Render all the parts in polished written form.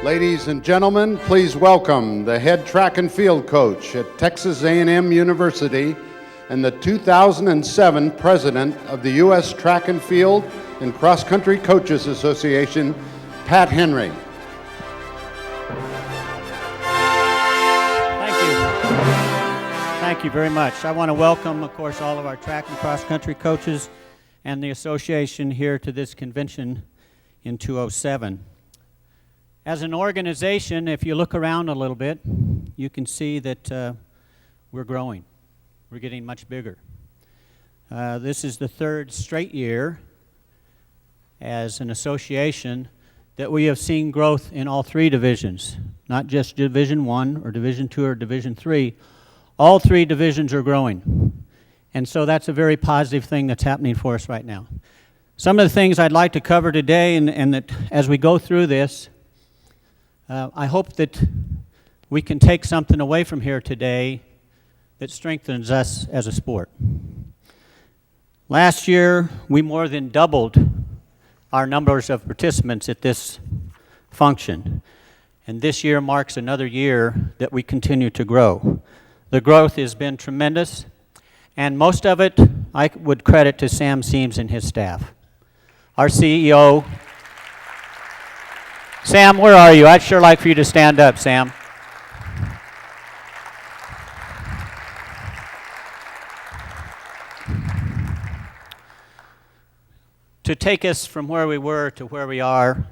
Ladies and gentlemen, please welcome the head track and field coach at Texas A&M University and the 2007 president of the U.S. Track and Field and Cross Country Coaches Association, Pat Henry. Thank you very much. I want to welcome, of course, all of our track and cross country coaches and the association here to this convention in 2007. As an organization, if you look around a little bit, you can see that we're growing. We're getting much bigger. This is the third straight year as an association that we have seen growth in all three divisions, not just Division I or Division II or Division III. All three divisions are growing. And so that's a very positive thing that's happening for us right now. Some of the things I'd like to cover today, and that as we go through this, I hope that we can take something away from here today that strengthens us as a sport. Last year, we more than doubled our numbers of participants at this function. And this year marks another year that we continue to grow. The growth has been tremendous, and most of it I would credit to Sam Seams and his staff. Our CEO, Sam, where are you? I'd sure like for you to stand up, Sam. To take us from where we were to where we are,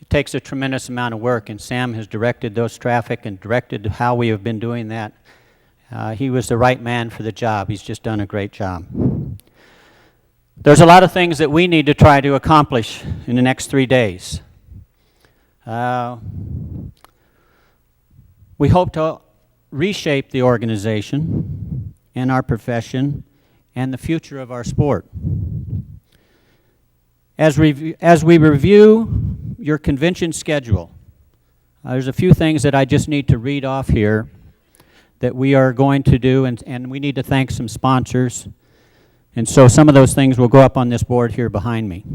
it takes a tremendous amount of work, and Sam has directed those traffic and directed how we have been doing that. He was the right man for the job. He's just done a great job. There's a lot of things that we need to try to accomplish in the next 3 days. We hope to reshape the organization and our profession and the future of our sport. As we review your convention schedule, there's a few things that I just need to read off here that we are going to do, and we need to thank some sponsors. And so some of those things will go up on this board here behind me.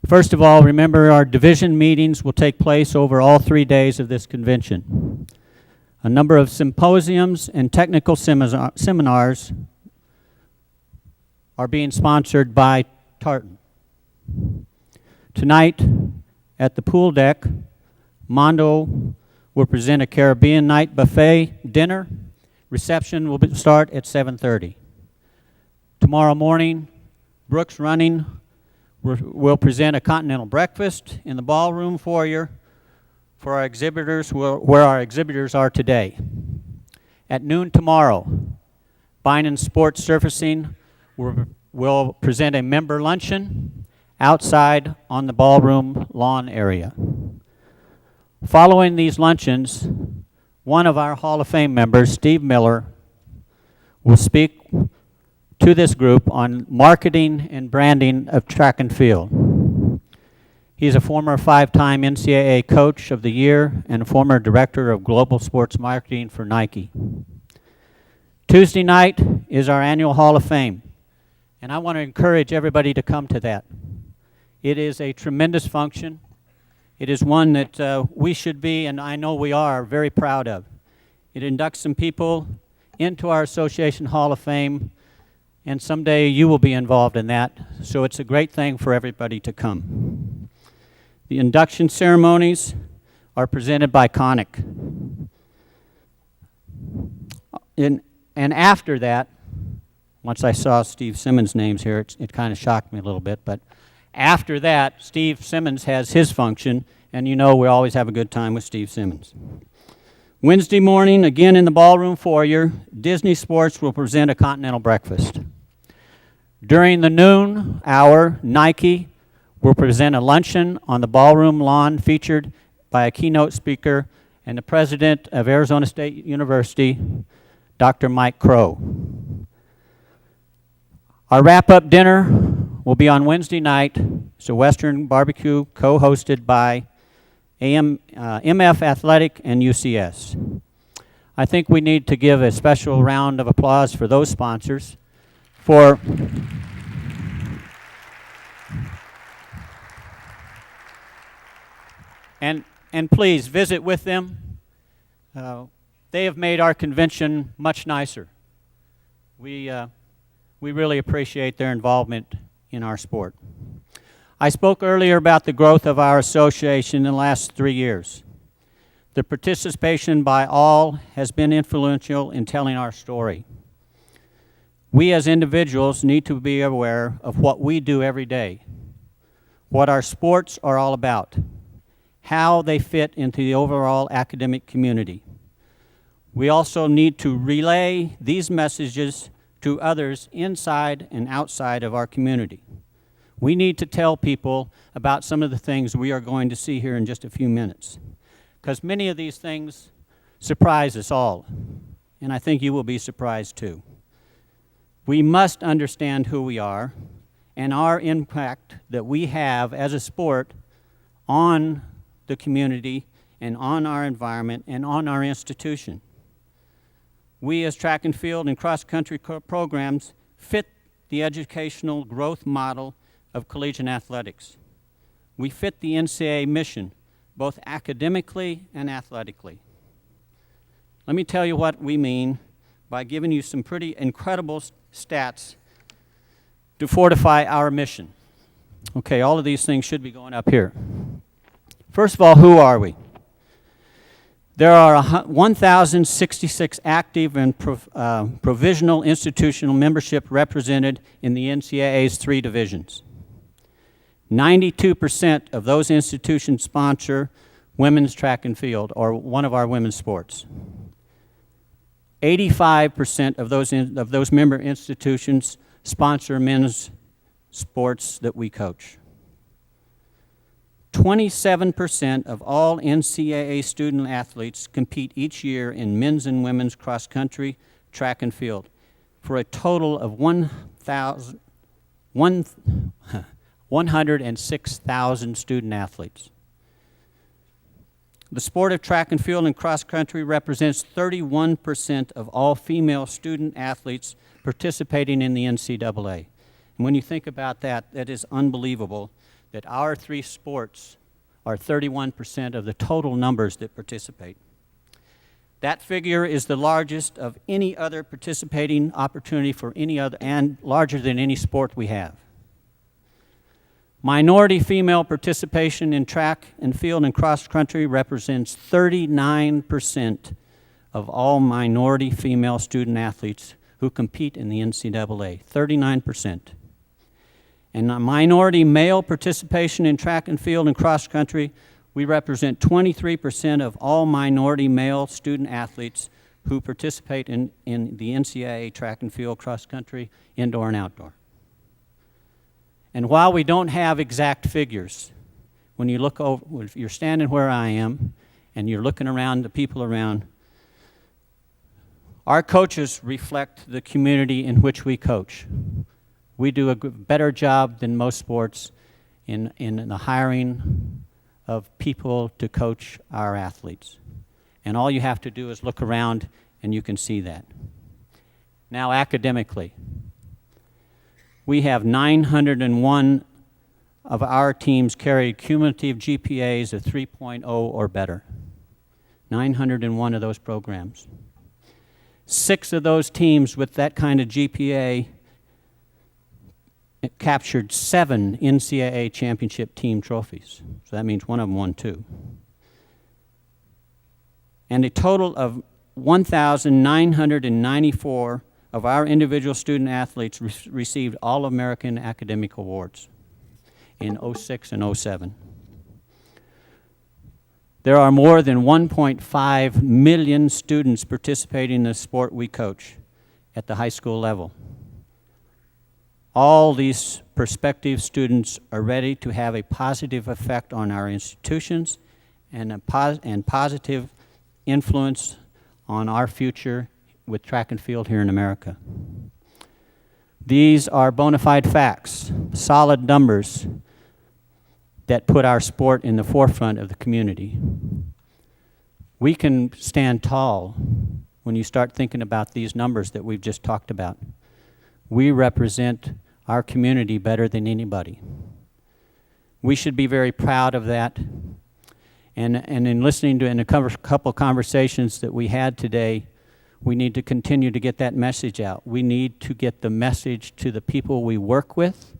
First of all, remember our division meetings will take place over all 3 days of this convention. A number of symposiums and technical seminars are being sponsored by Tartan. Tonight at the pool deck, Mondo will present a Caribbean night buffet dinner. Reception will start at 7:30. Tomorrow morning, Brooks Running will present a continental breakfast in the ballroom foyer for our exhibitors, where our exhibitors are today. At noon tomorrow, Bynum Sports Surfacing will present a member luncheon outside on the ballroom lawn area. Following these luncheons, one of our Hall of Fame members, Steve Miller, will speak to this group on marketing and branding of track and field. He's a former 5-time NCAA Coach of the Year and a former Director of Global Sports Marketing for Nike. Tuesday night is our annual Hall of Fame, and I want to encourage everybody to come to that. It is a tremendous function. It is one that we should be, and I know we are, very proud of. It inducts some people into our Association Hall of Fame, and someday you will be involved in that, so it's a great thing for everybody to come. The induction ceremonies are presented by Connick. And after that, once I saw Steve Simmons' names here, it kind of shocked me a little bit, but after that, Steve Simmons has his function, and you know we always have a good time with Steve Simmons. Wednesday morning, again in the ballroom foyer, Disney Sports will present a continental breakfast. During the noon hour, Nike will present a luncheon on the ballroom lawn featured by a keynote speaker and the president of Arizona State University, Dr. Mike Crow. Our wrap-up dinner will be on Wednesday night. It's a Western barbecue co-hosted by MF Athletic and UCS. I think we need to give a special round of applause for those sponsors for And please visit with them. They have made our convention much nicer. We really appreciate their involvement in our sport. I spoke earlier about the growth of our association in the last 3 years. The participation by all has been influential in telling our story. We as individuals need to be aware of what we do every day, what our sports are all about, how they fit into the overall academic community. We also need to relay these messages to others inside and outside of our community. We need to tell people about some of the things we are going to see here in just a few minutes, because many of these things surprise us all, and I think you will be surprised too. We must understand who we are and our impact that we have as a sport on the community and on our environment and on our institution. We as track and field and cross-country programs fit the educational growth model of collegiate athletics. We fit the NCAA mission, both academically and athletically. Let me tell you what we mean by giving you some pretty incredible stats to fortify our mission. Okay, all of these things should be going up here. First of all, who are we? There are 1,066 active and provisional institutional membership represented in the NCAA's 3 divisions. 92% of those institutions sponsor women's track and field or one of our women's sports. 85% of those member institutions sponsor men's sports that we coach. 27% of all NCAA student athletes compete each year in men's and women's cross-country, track and field, for a total of 106,000 student athletes. The sport of track and field and cross-country represents 31% of all female student athletes participating in the NCAA. And when you think about that, that is unbelievable that our 3 sports are 31% of the total numbers that participate. That figure is the largest of any other participating opportunity for any other, and larger than any sport we have. Minority female participation in track and field and cross-country represents 39% of all minority female student athletes who compete in the NCAA, 39%. And minority male participation in track and field and cross-country, we represent 23% of all minority male student athletes who participate in the NCAA track and field cross-country, indoor and outdoor. And while we don't have exact figures, when you look over, if you're standing where I am and you're looking around the people around, our coaches reflect the community in which we coach. We do a better job than most sports in the hiring of people to coach our athletes. And all you have to do is look around and you can see that. Now academically, we have 901 of our teams carry cumulative GPAs of 3.0 or better. 901 of those programs. 6 of those teams with that kind of GPA captured 7 NCAA championship team trophies. So that means one of them won 2. And a total of 1,994 of our individual student athletes received All-American Academic Awards in 06 and 07. There are more than 1.5 million students participating in the sport we coach at the high school level. All these prospective students are ready to have a positive effect on our institutions and positive influence on our future with track and field here in America. These are bona fide facts, solid numbers that put our sport in the forefront of the community. We can stand tall when you start thinking about these numbers that we've just talked about. We represent our community better than anybody. We should be very proud of that. And in listening to in a couple conversations that we had today, we need to continue to get that message out. We need to get the message to the people we work with,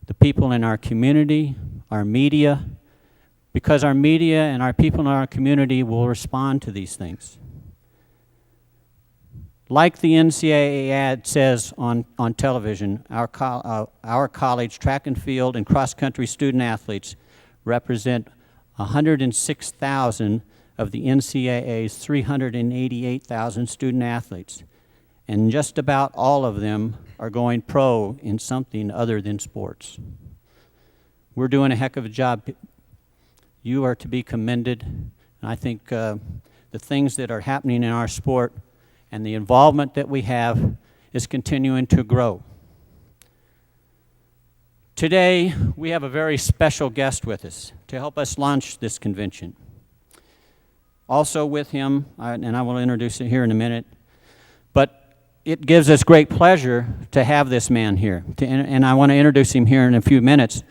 the people in our community, our media, because our media and our people in our community will respond to these things. Like the NCAA ad says on television, our college track and field and cross-country student athletes represent 106,000 of the NCAA's 388,000 student athletes, and just about all of them are going pro in something other than sports. We're doing a heck of a job. You are to be commended, and I think the things that are happening in our sport and the involvement that we have is continuing to grow. Today, we have a very special guest with us to help us launch this convention. Also with him, and I will introduce it here in a minute, but it gives us great pleasure to have this man here, and I want to introduce him here in a few minutes,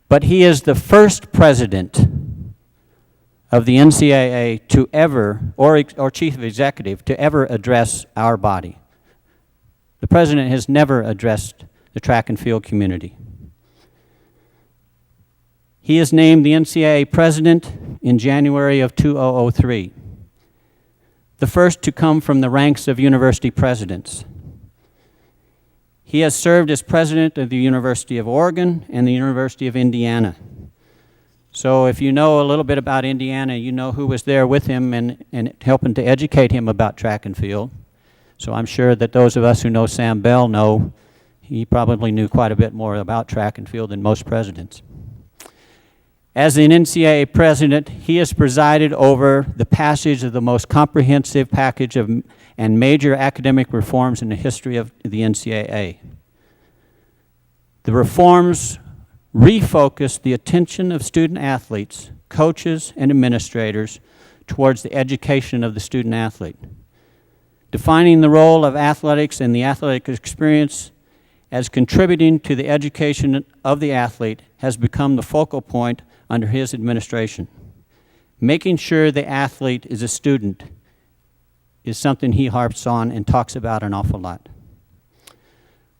but he is the first president of the NCAA to ever, or chief executive, to ever address our body. The president has never addressed the track and field community. He is named the NCAA president in January of 2003, the first to come from the ranks of university presidents. He has served as president of the University of Oregon and the University of Indiana. So if you know a little bit about Indiana, you know who was there with him and helping to educate him about track and field. So I'm sure that those of us who know Sam Bell know he probably knew quite a bit more about track and field than most presidents. As an NCAA president, he has presided over the passage of the most comprehensive package of and major academic reforms in the history of the NCAA. The reforms refocused the attention of student athletes, coaches, and administrators towards the education of the student athlete, defining the role of athletics and the athletic experience as contributing to the education of the athlete has become the focal point under his administration. Making sure the athlete is a student is something he harps on and talks about an awful lot.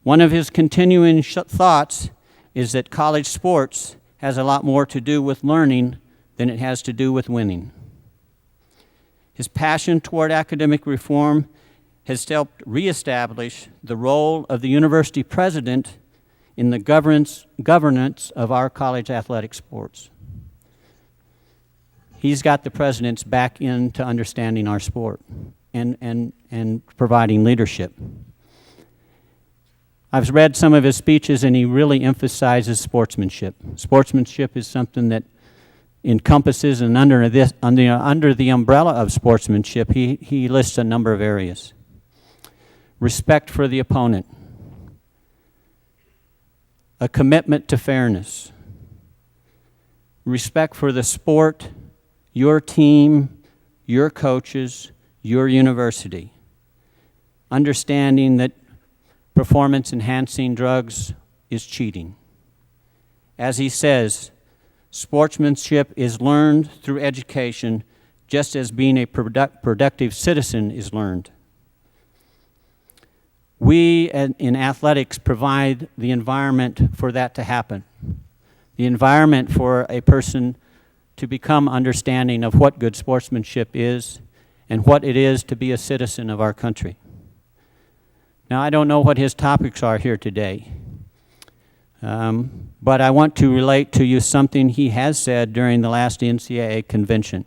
One of his continuing thoughts is that college sports has a lot more to do with learning than it has to do with winning. His passion toward academic reform has helped reestablish the role of the university president in the governance of our college athletic sports. He's got the presidents back into understanding our sport and providing leadership. I've read some of his speeches, and he really emphasizes sportsmanship. Sportsmanship is something that encompasses, and under the umbrella of sportsmanship, he lists a number of areas. Respect for the opponent, a commitment to fairness, respect for the sport, your team, your coaches, your university, understanding that performance-enhancing drugs is cheating. As he says, sportsmanship is learned through education, just as being a productive citizen is learned. We in athletics provide the environment for that to happen, the environment for a person to become understanding of what good sportsmanship is and what it is to be a citizen of our country. Now, I don't know what his topics are here today, but I want to relate to you something he has said during the last NCAA convention.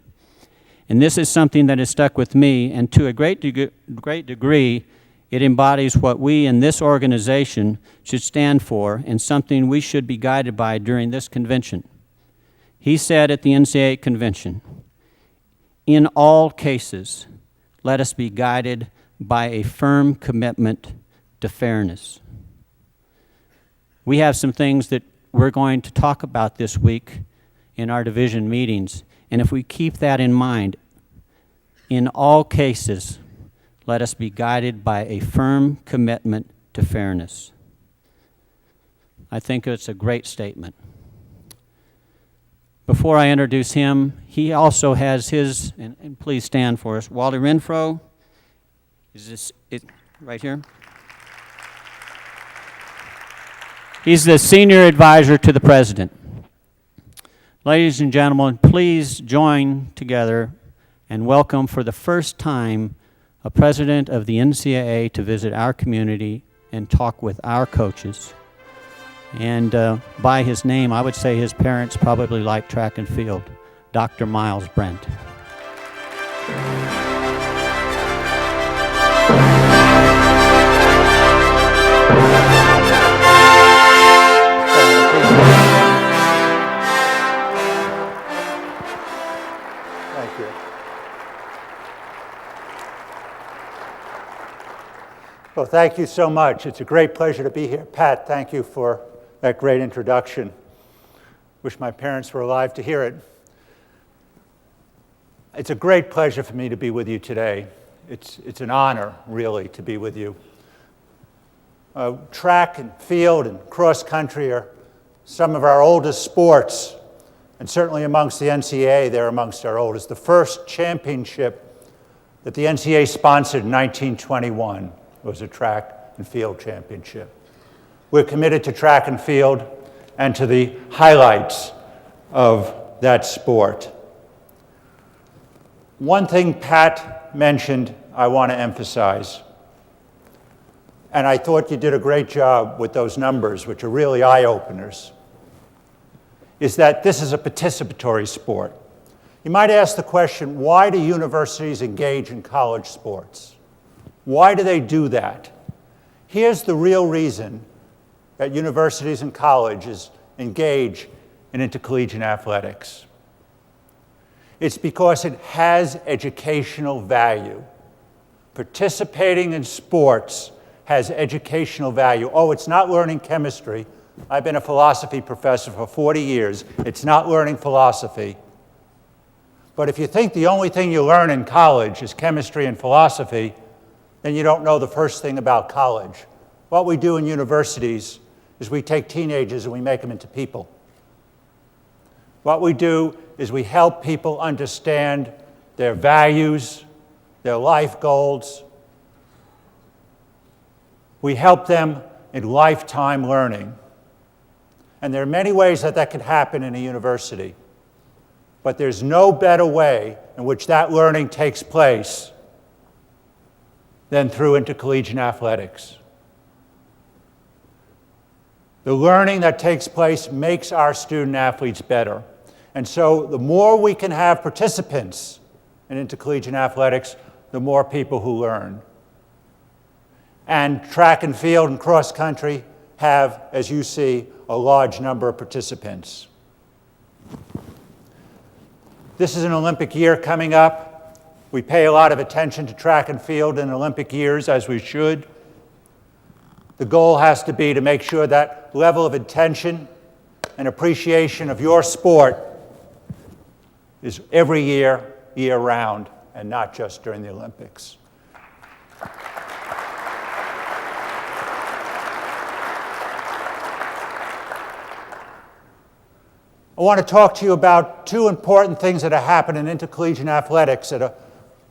And this is something that has stuck with me, and to a great degree, it embodies what we in this organization should stand for and something we should be guided by during this convention. He said at the NCAA convention, "In all cases, let us be guided by a firm commitment to fairness." We have some things that we're going to talk about this week in our division meetings, and if we keep that in mind, in all cases, let us be guided by a firm commitment to fairness. I think it's a great statement. Before I introduce him, he also has his, and please stand for us, Wally Renfro. Is this it right here? He's the senior advisor to the president. Ladies and gentlemen, please join together and welcome for the first time a president of the NCAA to visit our community and talk with our coaches. And by his name, I would say his parents probably like track and field, Dr. Miles Brent. Thank you. Well, thank you so much. It's a great pleasure to be here. Pat, thank you for that great introduction. Wish my parents were alive to hear it. It's a great pleasure for me to be with you today. It's an honor, really, to be with you. Track and field and cross country are some of our oldest sports, and certainly amongst the NCAA, they're amongst our oldest. The first championship that the NCAA sponsored in 1921 was a track and field championship. We're committed to track and field and to the highlights of that sport. One thing Pat mentioned I want to emphasize, and I thought you did a great job with those numbers, which are really eye-openers, is that this is a participatory sport. You might ask the question, why do universities engage in college sports? Why do they do that? Here's the real reason that universities and colleges engage in intercollegiate athletics. It's because it has educational value. Participating in sports has educational value. Oh, it's not learning chemistry. I've been a philosophy professor for 40 years. It's not learning philosophy. But if you think the only thing you learn in college is chemistry and philosophy, then you don't know the first thing about college. What we do in universities is we take teenagers and we make them into people. What we do is we help people understand their values, their life goals. We help them in lifetime learning. And there are many ways that can happen in a university. But there's no better way in which that learning takes place than through intercollegiate athletics. The learning that takes place makes our student athletes better. And so the more we can have participants in intercollegiate athletics, the more people who learn. And track and field and cross country have, as you see, a large number of participants. This is an Olympic year coming up. We pay a lot of attention to track and field in Olympic years, as we should. The goal has to be to make sure that level of attention and appreciation of your sport is every year, year-round, and not just during the Olympics. I want to talk to you about two important things that have happened in intercollegiate athletics at a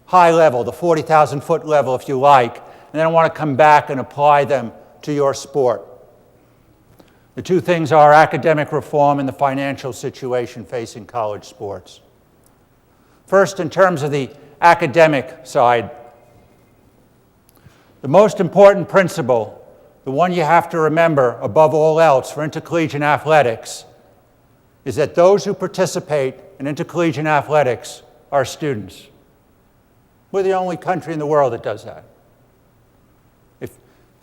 high level, the 40,000-foot level, if you like, and then I want to come back and apply them to your sport. The two things are academic reform and the financial situation facing college sports. First, in terms of the academic side, the most important principle, the one you have to remember above all else for intercollegiate athletics, is that those who participate in intercollegiate athletics are students. We're the only country in the world that does that.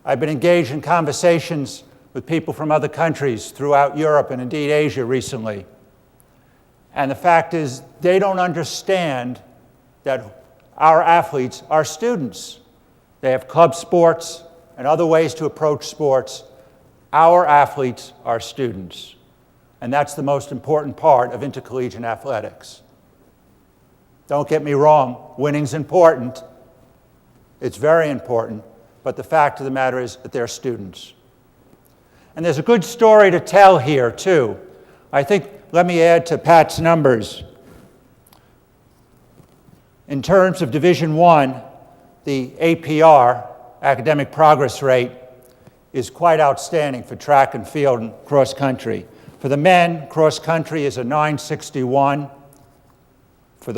I've been engaged in conversations with people from other countries throughout Europe and indeed Asia recently. And the fact is, they don't understand that our athletes are students. They have club sports and other ways to approach sports. Our athletes are students. And that's the most important part of intercollegiate athletics. Don't get me wrong, winning's important. It's very important. But the fact of the matter is that they're students. And there's a good story to tell here, too. I think, let me add to Pat's numbers. In terms of Division I, the APR, academic progress rate, is quite outstanding for track and field and cross country. For the men, cross country is a 961. For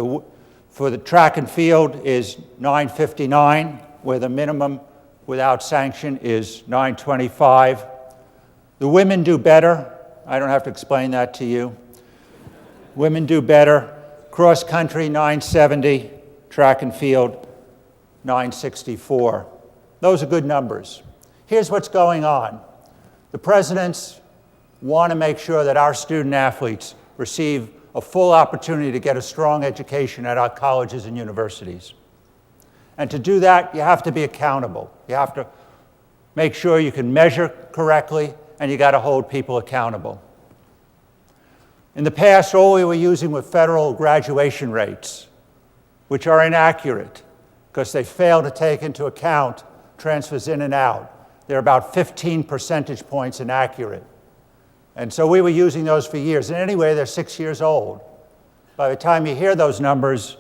the track and field is 959, where the minimum without sanction is 925. The women do better. I don't have to explain that to you. Women do better. Cross country 970, track and field 964. Those are good numbers. Here's what's going on. The presidents want to make sure that our student athletes receive a full opportunity to get a strong education at our colleges and universities. And to do that, you have to be accountable. You have to make sure you can measure correctly, and you got to hold people accountable. In the past, all we were using were federal graduation rates, which are inaccurate because they fail to take into account transfers in and out. They're about 15 percentage points inaccurate. And so we were using those for years. And anyway, they're 6 years old. By the time you hear those numbers,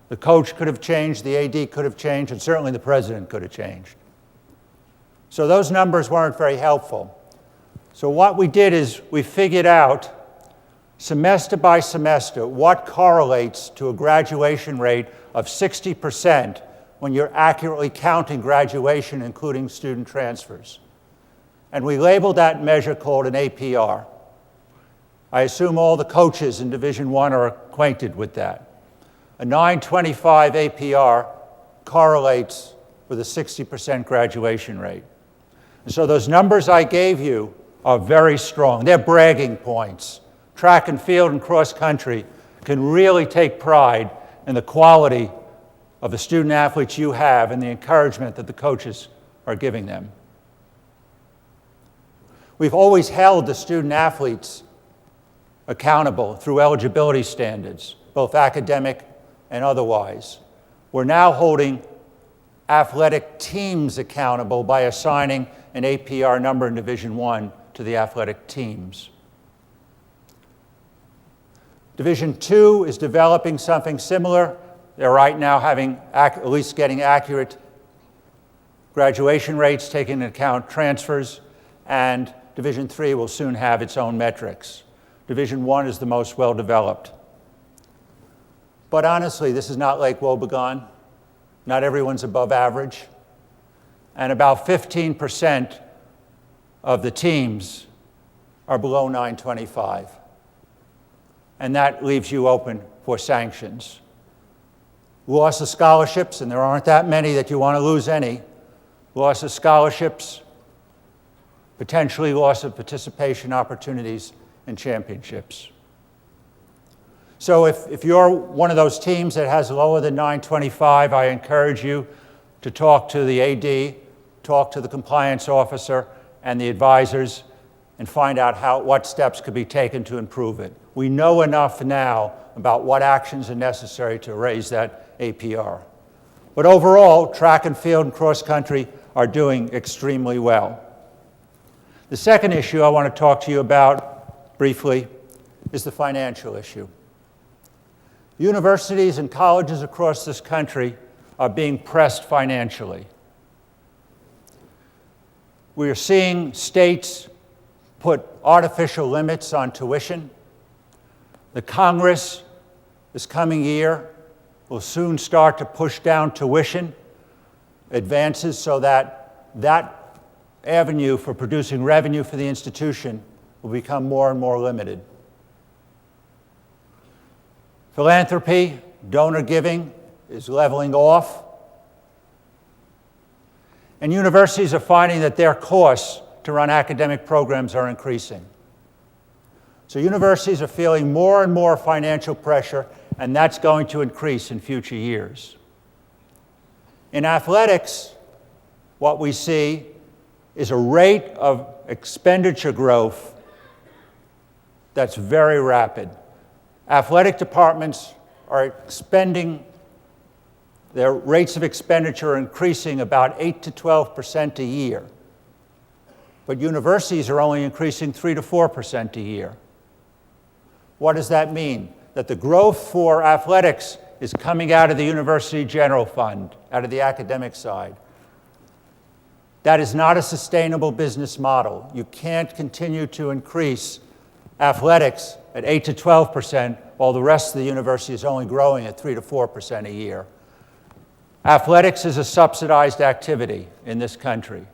the coach could have changed, the AD could have changed, and certainly the president could have changed. So those numbers weren't very helpful. So what we did is we figured out semester by semester what correlates to a graduation rate of 60% when you're accurately counting graduation, including student transfers. And we labeled that measure called an APR. I assume all the coaches in Division I are acquainted with that. A 925 APR correlates with a 60% graduation rate. And so those numbers I gave you are very strong. They're bragging points. Track and field and cross country can really take pride in the quality of the student athletes you have and the encouragement that the coaches are giving them. We've always held the student athletes accountable through eligibility standards, both academic and otherwise. We're now holding athletic teams accountable by assigning an APR number in Division I to the athletic teams. Division II is developing something similar. They're right now having at least getting accurate graduation rates, taking into account transfers, and Division III will soon have its own metrics. Division I is the most well-developed. But honestly, this is not Lake Wobegon. Not everyone's above average. And about 15% of the teams are below 925. And that leaves you open for sanctions. Loss of scholarships, and there aren't that many that you want to lose any. Loss of scholarships, potentially loss of participation opportunities in championships. So if you're one of those teams that has lower than 925, I encourage you to talk to the AD, talk to the compliance officer and the advisors, and find out what steps could be taken to improve it. We know enough now about what actions are necessary to raise that APR. But overall, track and field and cross country are doing extremely well. The second issue I want to talk to you about briefly is the financial issue. Universities and colleges across this country are being pressed financially. We are seeing states put artificial limits on tuition. The Congress this coming year will soon start to push down tuition advances so that that avenue for producing revenue for the institution will become more and more limited. Philanthropy, donor giving is leveling off. And universities are finding that their costs to run academic programs are increasing. So universities are feeling more and more financial pressure, and that's going to increase in future years. In athletics, what we see is a rate of expenditure growth that's very rapid. Athletic departments are expending, their rates of expenditure are increasing about 8 to 12% a year. But universities are only increasing 3 to 4% a year. What does that mean? That the growth for athletics is coming out of the University General Fund, out of the academic side. That is not a sustainable business model. You can't continue to increase athletics at 8 to 12%, while the rest of the university is only growing at 3 to 4% a year. Athletics is a subsidized activity in this country.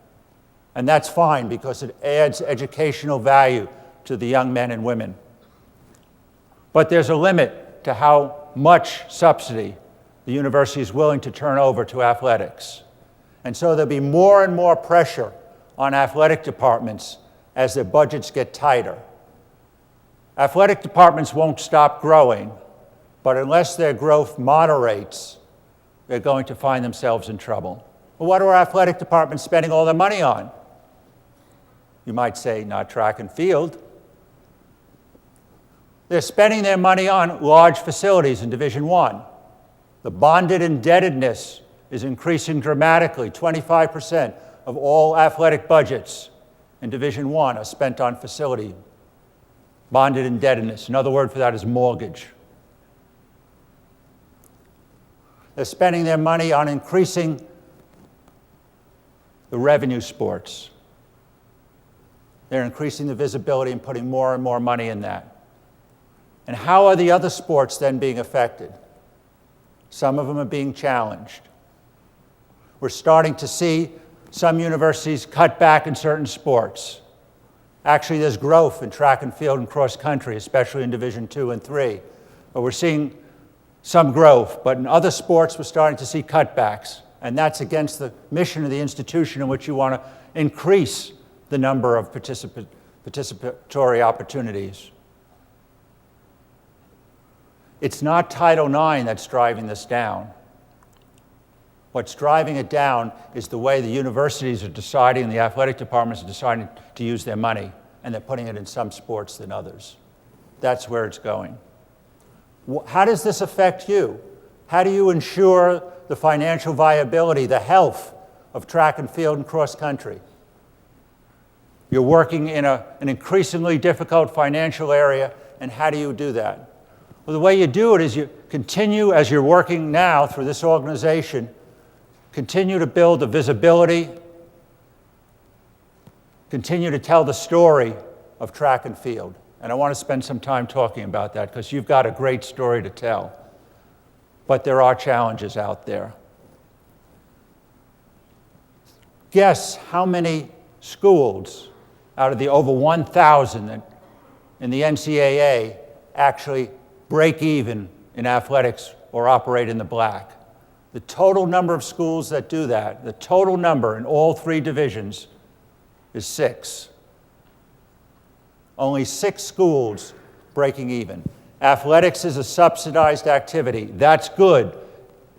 And that's fine because it adds educational value to the young men and women. But there's a limit to how much subsidy the university is willing to turn over to athletics. And so there'll be more and more pressure on athletic departments as their budgets get tighter. Athletic departments won't stop growing, but unless their growth moderates, they're going to find themselves in trouble. Well, what are our athletic departments spending all their money on? You might say, not track and field. They're spending their money on large facilities in Division I. The bonded indebtedness is increasing dramatically. 25% of all athletic budgets in Division I are spent on facility. Bonded indebtedness. Another word for that is mortgage. They're spending their money on increasing the revenue sports. They're increasing the visibility and putting more and more money in that. And how are the other sports then being affected? Some of them are being challenged. We're starting to see some universities cut back in certain sports. Actually, there's growth in track and field and cross country, especially in Division II and III. But we're seeing some growth. But in other sports, we're starting to see cutbacks. And that's against the mission of the institution in which you want to increase the number of participatory opportunities. It's not Title IX that's driving this down. What's driving it down is the way the universities are deciding and the athletic departments are deciding to use their money, and they're putting it in some sports than others. That's where it's going. How does this affect you? How do you ensure the financial viability, the health of track and field and cross country? You're working in an increasingly difficult financial area, and how do you do that? Well, the way you do it is you continue, as you're working now through this organization, continue to build the visibility, continue to tell the story of track and field. And I want to spend some time talking about that because you've got a great story to tell. But there are challenges out there. Guess how many schools out of the over 1,000 in the NCAA actually break even in athletics or operate in the black? The total number of schools that do that, the total number in all three divisions is 6. Only 6 schools breaking even. Athletics is a subsidized activity. That's good.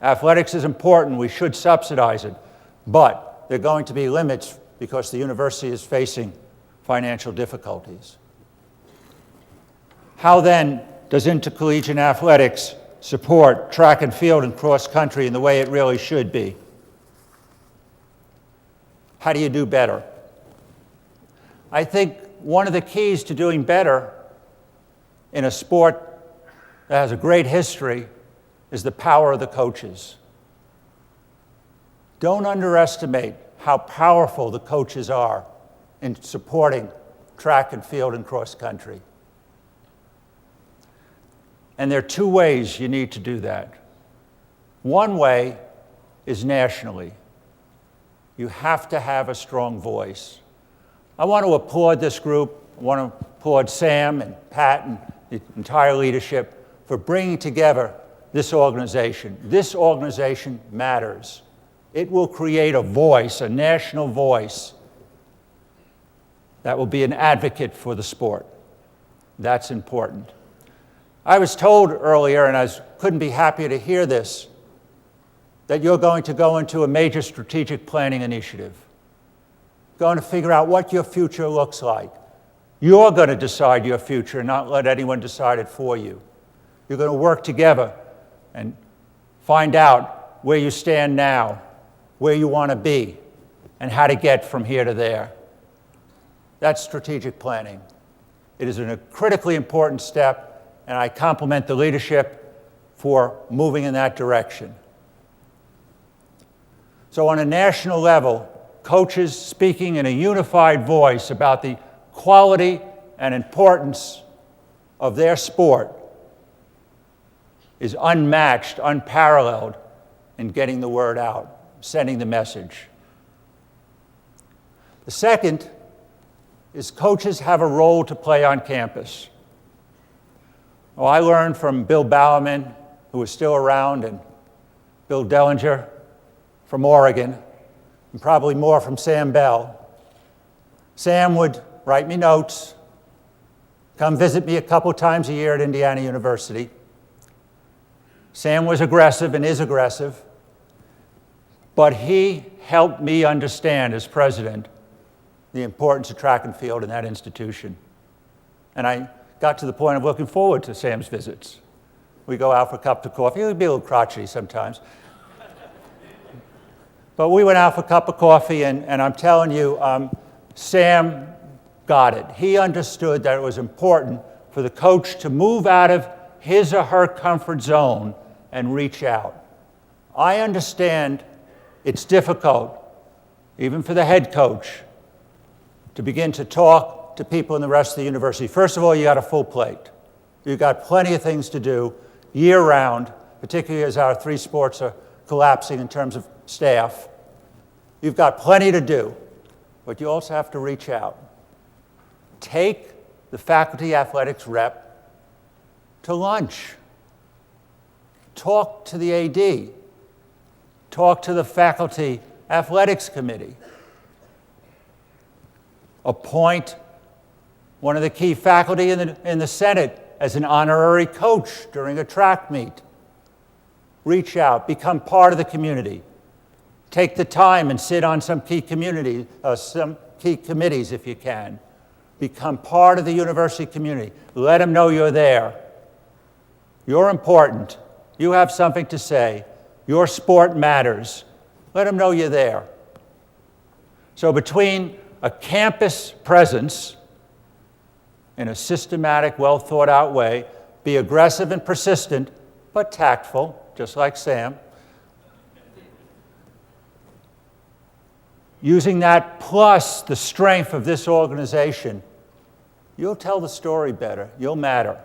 Athletics is important. We should subsidize it. But there are going to be limits because the university is facing financial difficulties. How then does intercollegiate athletics support track and field and cross country in the way it really should be? How do you do better? I think one of the keys to doing better in a sport that has a great history is the power of the coaches. Don't underestimate how powerful the coaches are in supporting track and field and cross country. And there are 2 ways you need to do that. One way is nationally. You have to have a strong voice. I want to applaud this group. I want to applaud Sam and Pat and the entire leadership for bringing together this organization. This organization matters. It will create a voice, a national voice, that will be an advocate for the sport. That's important. I was told earlier, and I couldn't be happier to hear this, that you're going to go into a major strategic planning initiative. Going to figure out what your future looks like. You're going to decide your future, not let anyone decide it for you. You're going to work together and find out where you stand now, where you want to be, and how to get from here to there. That's strategic planning. It is a critically important step. and I compliment the leadership for moving in that direction. So on a national level, coaches speaking in a unified voice about the quality and importance of their sport is unmatched, unparalleled in getting the word out, sending the message. The second is coaches have a role to play on campus. Oh, I learned from Bill Bowerman, who is still around, and Bill Dellinger from Oregon, and probably more from Sam Bell. Sam would write me notes, come visit me a couple times a year at Indiana University. Sam was aggressive and is aggressive, but he helped me understand as president the importance of track and field in that institution. And I got to the point of looking forward to Sam's visits. We go out for a cup of coffee. It would be a little crotchety sometimes. But we went out for a cup of coffee, and I'm telling you, Sam got it. He understood that it was important for the coach to move out of his or her comfort zone and reach out. I understand it's difficult, even for the head coach, to begin to talk to people in the rest of the university. First of all, you got a full plate. You've got plenty of things to do year-round, particularly as our 3 sports are collapsing in terms of staff. You've got plenty to do, but you also have to reach out. Take the faculty athletics rep to lunch. Talk to the AD. Talk to the faculty athletics committee. Appoint one of the key faculty in the Senate as an honorary coach during a track meet. Reach out, become part of the community. Take the time and sit on some key committees if you can. Become part of the university community. Let them know you're there. You're important. You have something to say. Your sport matters. Let them know you're there. So between a campus presence in a systematic, well-thought-out way, be aggressive and persistent, but tactful, just like Sam. Using that plus the strength of this organization, you'll tell the story better. You'll matter.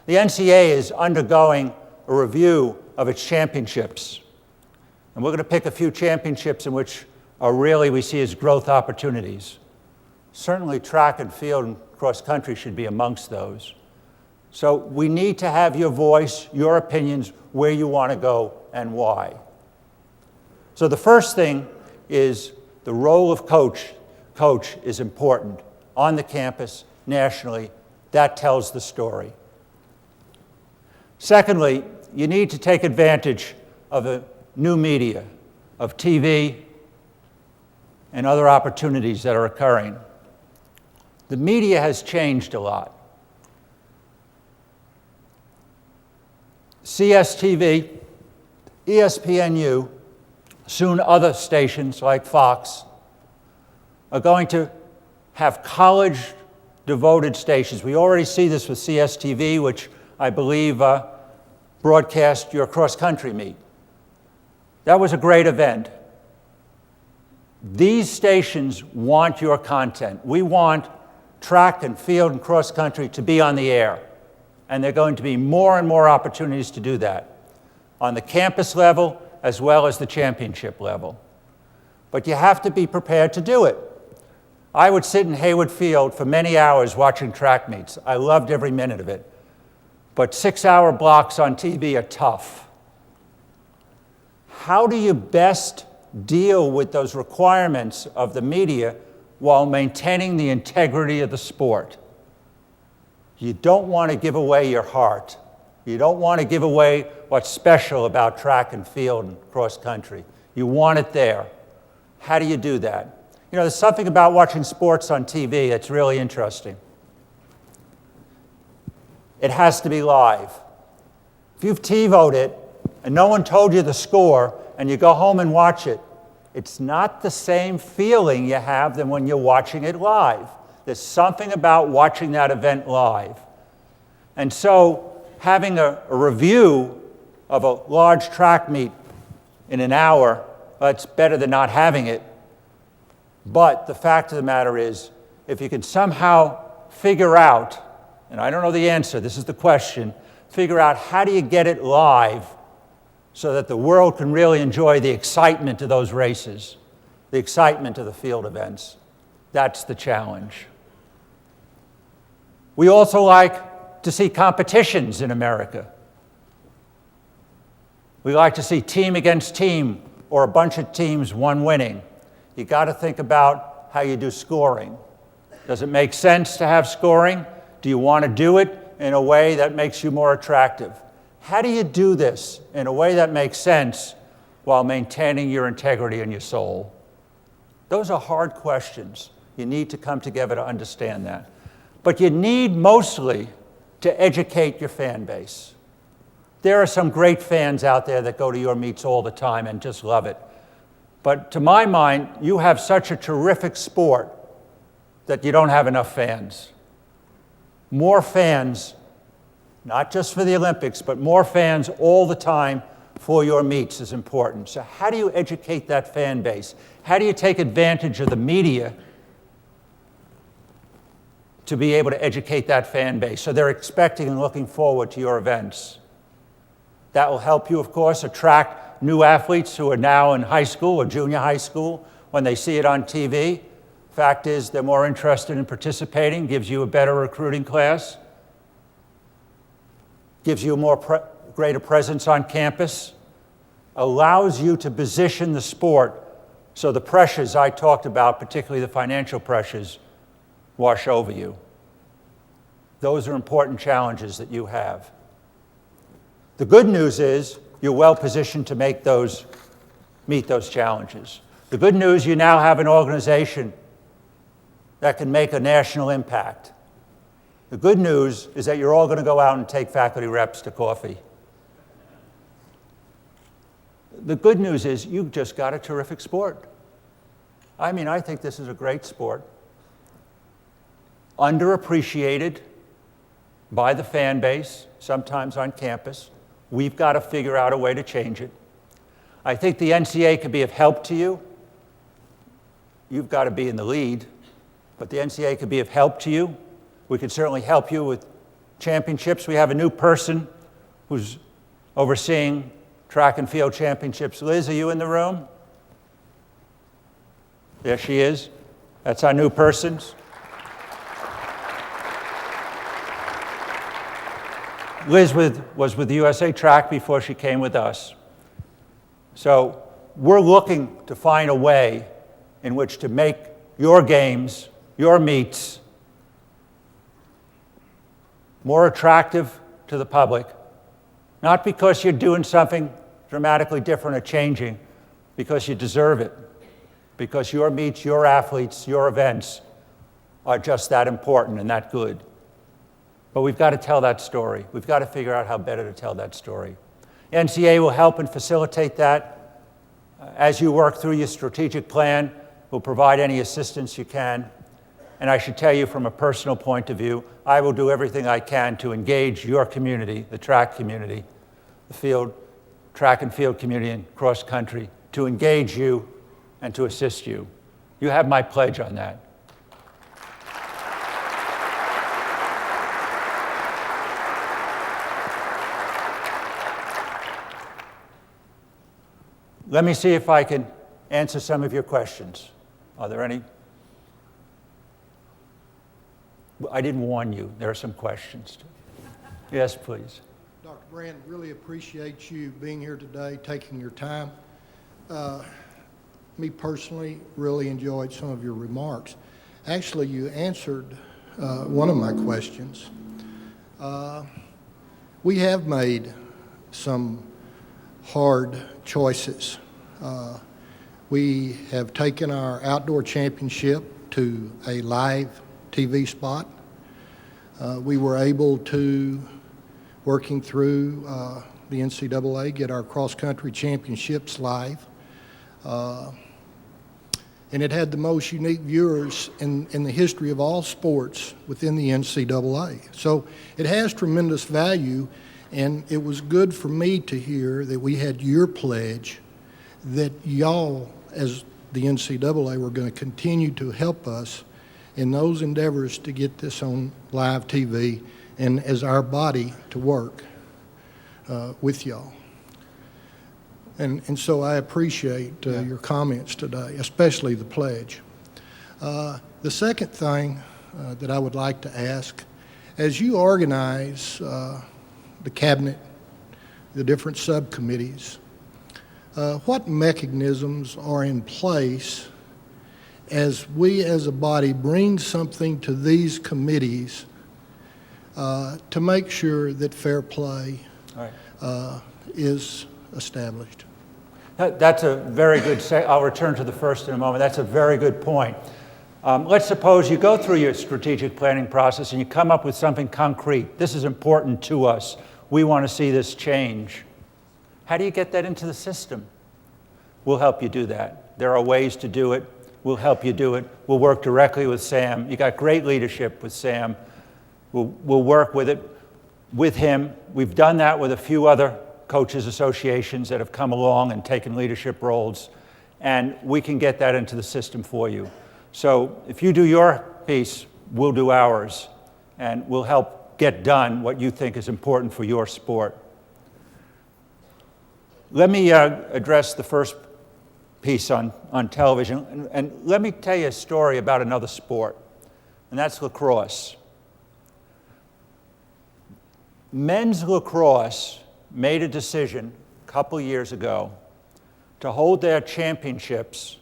The NCAA is undergoing a review of its championships. And we're going to pick a few championships in which really we see as growth opportunities. Certainly track and field and cross country should be amongst those. So we need to have your voice, your opinions, where you want to go and why. So the first thing is the role of coach. Coach is important on the campus, nationally. That tells the story. Secondly, you need to take advantage of the new media, of TV and other opportunities that are occurring. The media has changed a lot. CSTV, ESPNU, soon other stations like Fox, are going to have college-devoted stations. We already see this with CSTV, which I believe broadcast your cross-country meet. That was a great event. These stations want your content. We want track and field and cross-country to be on the air. And there are going to be more and more opportunities to do that on the campus level as well as the championship level. But you have to be prepared to do it. I would sit in Hayward Field for many hours watching track meets. I loved every minute of it. But 6-hour blocks on TV are tough. How do you best deal with those requirements of the media while maintaining the integrity of the sport? You don't want to give away your heart. You don't want to give away what's special about track and field and cross country. You want it there. How do you do that? You know, there's something about watching sports on TV that's really interesting. It has to be live. If you've TiVoed it and no one told you the score and you go home and watch it, it's not the same feeling you have than when you're watching it live. There's something about watching that event live. And so having a review of a large track meet in an hour, it's better than not having it. But the fact of the matter is, if you can somehow figure out, and I don't know the answer, this is the question, figure out how do you get it live so that the world can really enjoy the excitement of those races, the excitement of the field events. That's the challenge. We also like to see competitions in America. We like to see team against team or a bunch of teams, one winning. You got to think about how you do scoring. Does it make sense to have scoring? Do you want to do it in a way that makes you more attractive? How do you do this in a way that makes sense while maintaining your integrity and your soul? Those are hard questions. You need to come together to understand that. But you need mostly to educate your fan base. There are some great fans out there that go to your meets all the time and just love it. But to my mind, you have such a terrific sport that you don't have enough fans. More fans, not just for the Olympics, but more fans all the time for your meets is important. So how do you educate that fan base? How do you take advantage of the media to be able to educate that fan base so they're expecting and looking forward to your events? That will help you, of course, attract new athletes who are now in high school or junior high school when they see it on TV. Fact is, they're more interested in participating, gives you a better recruiting class, gives you a greater presence on campus, allows you to position the sport so the pressures I talked about, particularly the financial pressures, wash over you. Those are important challenges that you have. The good news is you're well positioned to meet those challenges. The good news, you now have an organization that can make a national impact. The good news is that you're all going to go out and take faculty reps to coffee. The good news is you've just got a terrific sport. I mean, I think this is a great sport. Underappreciated by the fan base, sometimes on campus. We've got to figure out a way to change it. I think the NCAA could be of help to you. You've got to be in the lead, but the NCAA could be of help to you. We could certainly help you with championships. We have a new person who's overseeing track and field championships. Liz, are you in the room? There she is. That's our new person. Liz was with USA Track before she came with us. So we're looking to find a way in which to make your games, your meets, more attractive to the public, not because you're doing something dramatically different or changing, because you deserve it, because your meets, your athletes, your events are just that important and that good. But we've got to tell that story. We've got to figure out how better to tell that story. NCAA will help and facilitate that. As you work through your strategic plan, we'll provide any assistance you can. And I should tell you from a personal point of view, I will do everything I can to engage your community, the track community, the field, track and field community and cross country, to engage you and to assist you. You have my pledge on that. Let me see if I can answer some of your questions. Are there any? I didn't warn you. There are some questions. Yes, please. Dr. Brand, really appreciate you being here today, taking your time. Me personally really enjoyed some of your remarks. Actually, you answered one of my questions. We have made some hard choices. We have taken our outdoor championship to a live TV spot. We were able to, working through the NCAA, get our cross-country championships live. And it had the most unique viewers in the history of all sports within the NCAA. So it has tremendous value, And it was good for me to hear that we had your pledge that y'all, as the NCAA, were going to continue to help us in those endeavors to get this on live TV and as our body to work with y'all. And so I appreciate your comments today, especially the pledge. The second thing that I would like to ask, as you organize the cabinet, the different subcommittees, what mechanisms are in place as we as a body bring something to these committees to make sure that fair play is established? That's a very good, I'll return to the first in a moment. That's a very good point. Let's suppose you go through your strategic planning process and you come up with something concrete. This is important to us. We want to see this change. How do you get that into the system? We'll help you do that. There are ways to do it. We'll help you do it. We'll work directly with Sam. You got great leadership with Sam. We'll work with it with him. We've done that with a few other coaches associations that have come along and taken leadership roles, and we can get that into the system for you. So if you do your piece, we'll do ours, and we'll help get done what you think is important for your sport. Let me address the first piece on television, and let me tell you a story about another sport, and that's lacrosse. Men's lacrosse made a decision a couple years ago to hold their championships,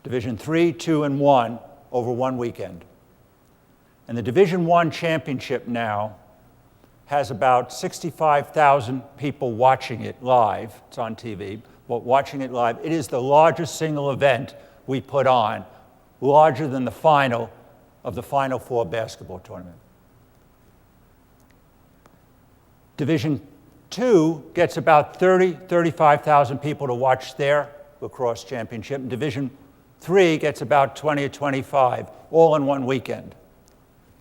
Division 3, 2, and 1, over one weekend. And the Division 1 championship now has about 65,000 people watching it live. It's on TV, but watching it live. It is the largest single event we put on, larger than the final of the Final Four basketball tournament. Division 2 gets about 35,000 people to watch their lacrosse championship, and Division 3 gets about 20 or 25, all in one weekend.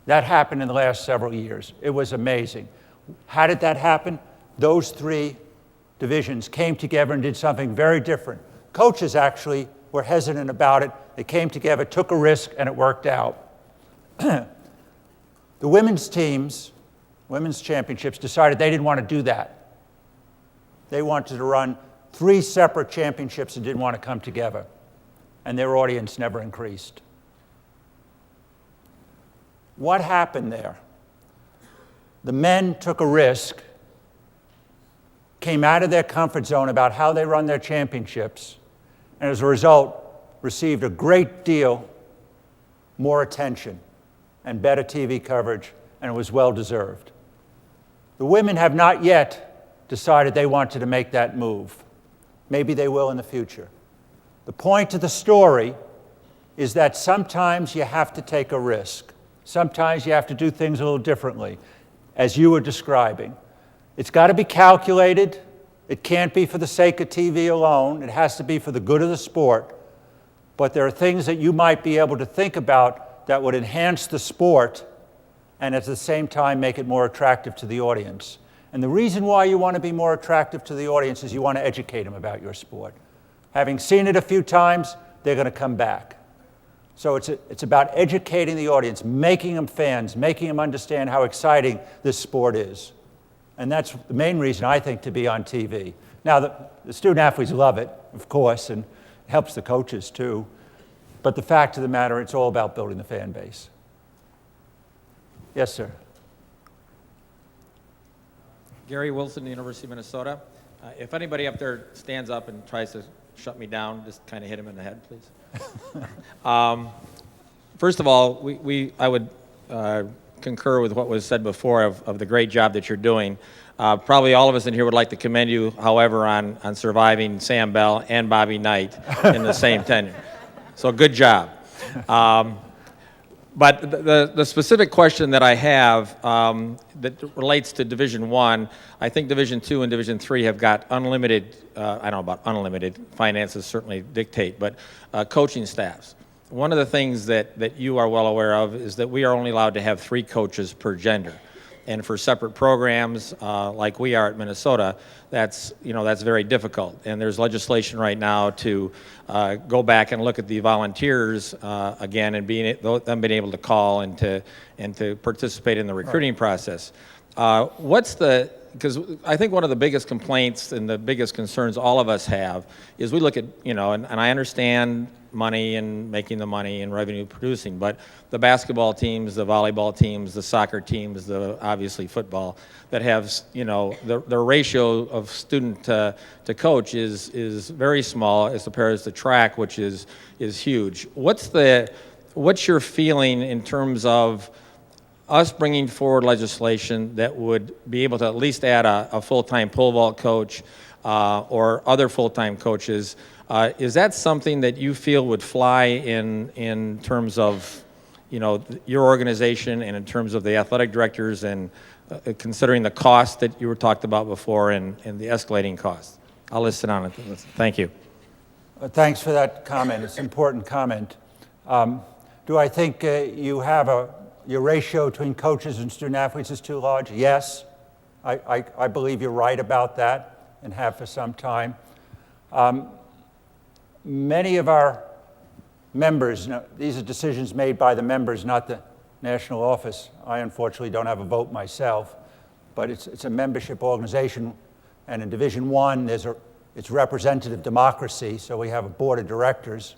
That happened in the last several years. It was amazing. How did that happen? Those three divisions came together and did something very different. Coaches actually were hesitant about it. They came together, took a risk, and it worked out. The women's teams, women's championships, decided they didn't want to do that. They wanted to run 3 separate championships and didn't want to come together. And their audience never increased. What happened there? The men took a risk, came out of their comfort zone about how they run their championships, and as a result, received a great deal more attention and better TV coverage, and it was well deserved. The women have not yet decided they wanted to make that move. Maybe they will in the future. The point of the story is that sometimes you have to take a risk. Sometimes you have to do things a little differently, as you were describing. It's got to be calculated. It can't be for the sake of TV alone. It has to be for the good of the sport. But there are things that you might be able to think about that would enhance the sport and at the same time make it more attractive to the audience. And the reason why you want to be more attractive to the audience is you want to educate them about your sport. Having seen it a few times, they're going to come back. So it's about educating the audience, making them fans, making them understand how exciting this sport is. And that's the main reason, I think, to be on TV. Now, the student athletes love it, of course, and it helps the coaches too. But the fact of the matter, it's all about building the fan base. Yes, sir. Gary Wilson, University of Minnesota. If anybody up there stands up and tries to shut me down, just kind of hit him in the head, please. First of all, I would concur with what was said before of the great job that you're doing. Probably all of us in here would like to commend you, however, on surviving Sam Bell and Bobby Knight in the same tenure. So good job. But the specific question that I have that relates to Division I, I think Division II and Division III have got unlimited, I don't know about unlimited, finances certainly dictate, but coaching staffs. One of the things that you are well aware of is that we are only allowed to have 3 coaches per gender. and for separate programs like we are at Minnesota, that's very difficult. And there's legislation right now to go back and look at the volunteers again, and them being able to call and to participate in the recruiting process. Because I think one of the biggest complaints and the biggest concerns all of us have is we look at, and I understand money and making the money and revenue producing, but the basketball teams, the volleyball teams, the soccer teams, obviously football, that have, the ratio of student to coach is very small as compared to track, which is huge. What's your feeling in terms of us bringing forward legislation that would be able to at least add a full-time pole vault coach or other full-time coaches? Is that something that you feel would fly in terms of, your organization and in terms of the athletic directors and considering the cost that you were talked about before and the escalating costs? I'll listen on it. Thank you. Thanks for that comment. It's an important comment. Do I think your ratio between coaches and student athletes is too large? Yes. I believe you're right about that and have for some time. Many of our members, these are decisions made by the members, not the national office. I unfortunately don't have a vote myself, but it's a membership organization, and in Division I, it's representative democracy, so we have a board of directors,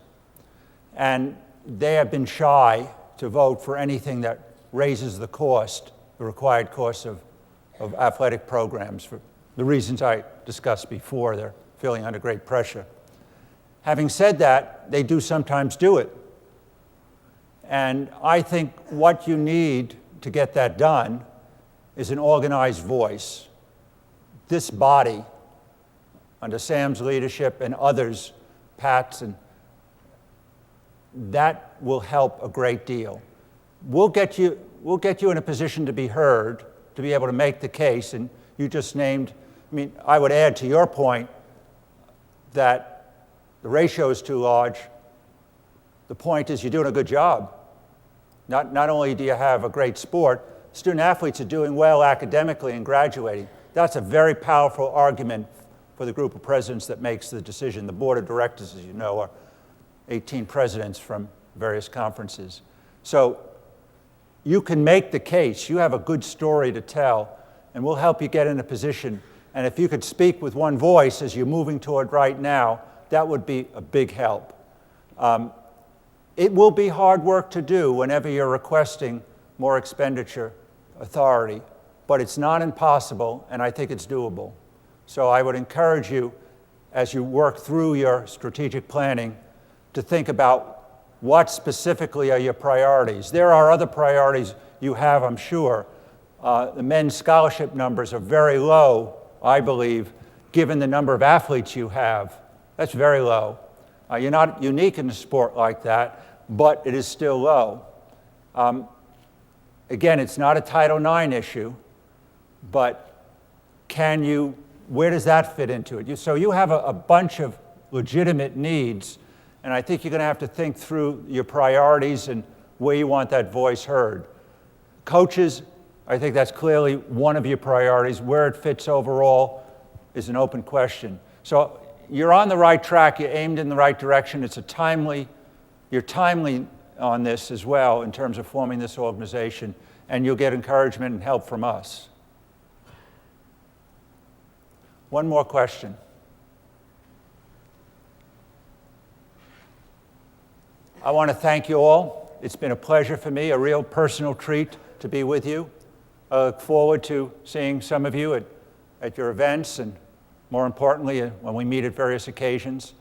and they have been shy to vote for anything that raises the required cost of athletic programs for the reasons I discussed before. They're feeling under great pressure. Having said that, they do sometimes do it. And I think what you need to get that done is an organized voice. This body, under Sam's leadership and others, Pat's, and that will help a great deal. We'll get you in a position to be heard, to be able to make the case, and you just named, I would add to your point that the ratio is too large. The point is you're doing a good job. Not only do you have a great sport, student athletes are doing well academically and graduating. That's a very powerful argument for the group of presidents that makes the decision. The board of directors, as you know, are 18 presidents from various conferences. So you can make the case. You have a good story to tell, and we'll help you get in a position. And if you could speak with one voice as you're moving toward right now, that would be a big help. It will be hard work to do whenever you're requesting more expenditure authority, but it's not impossible, and I think it's doable. So I would encourage you, as you work through your strategic planning, to think about what specifically are your priorities. There are other priorities you have, I'm sure. The men's scholarship numbers are very low, I believe, given the number of athletes you have. That's very low. You're not unique in a sport like that, but it is still low. Again, it's not a Title IX issue, but where does that fit into it? So you have a bunch of legitimate needs, and I think you're going to have to think through your priorities and where you want that voice heard. Coaches, I think that's clearly one of your priorities. Where it fits overall is an open question. So you're on the right track, you're aimed in the right direction. You're timely on this as well in terms of forming this organization, and you'll get encouragement and help from us. One more question. I want to thank you all. It's been a pleasure for me, a real personal treat to be with you. I look forward to seeing some of you at your events, and more importantly, when we meet at various occasions.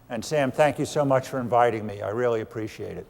And Sam, thank you so much for inviting me. I really appreciate it.